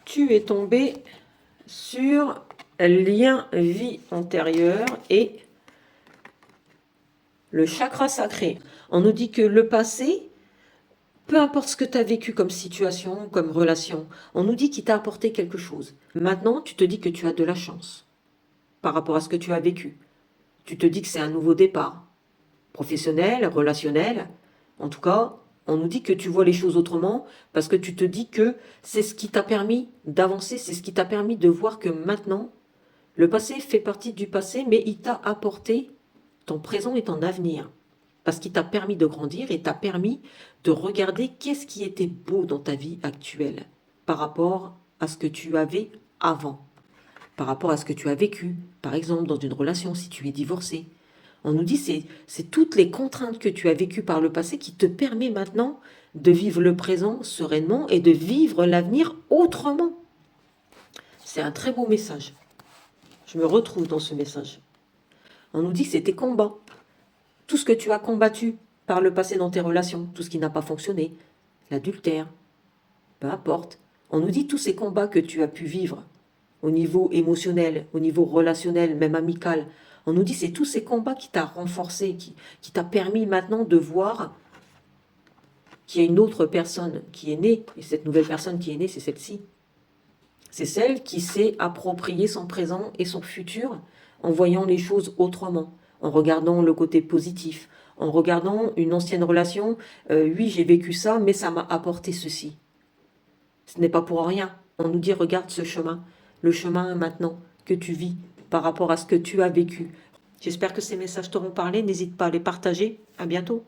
tu es tombé sur lien vie antérieure et le chakra sacré. On nous dit que le passé, peu importe ce que tu as vécu comme situation, comme relation, on nous dit qu'il t'a apporté quelque chose. Maintenant, tu te dis que tu as de la chance par rapport à ce que tu as vécu. Tu te dis que c'est un nouveau départ, professionnel, relationnel. En tout cas, on nous dit que tu vois les choses autrement parce que tu te dis que c'est ce qui t'a permis d'avancer, c'est ce qui t'a permis de voir que maintenant, le passé fait partie du passé, mais il t'a apporté ton présent et ton avenir. Parce qu'il t'a permis de grandir et t'a permis de regarder qu'est-ce qui était beau dans ta vie actuelle par rapport à ce que tu avais avant, par rapport à ce que tu as vécu, par exemple dans une relation si tu es divorcé. On nous dit c'est toutes les contraintes que tu as vécues par le passé qui te permet maintenant de vivre le présent sereinement et de vivre l'avenir autrement. C'est un très beau message. Je me retrouve dans ce message. On nous dit que c'est tes combats. Tout ce que tu as combattu par le passé dans tes relations, tout ce qui n'a pas fonctionné, l'adultère, peu importe. On nous dit tous ces combats que tu as pu vivre au niveau émotionnel, au niveau relationnel, même amical. On nous dit c'est tous ces combats qui t'a renforcé, qui t'a permis maintenant de voir qu'il y a une autre personne qui est née, et cette nouvelle personne qui est née, c'est celle-ci. C'est celle qui s'est approprié son présent et son futur en voyant les choses autrement, en regardant le côté positif, en regardant une ancienne relation. Oui, j'ai vécu ça, mais ça m'a apporté ceci. Ce n'est pas pour rien. On nous dit, regarde ce chemin, le chemin maintenant que tu vis par rapport à ce que tu as vécu. J'espère que ces messages t'auront parlé. N'hésite pas à les partager. À bientôt.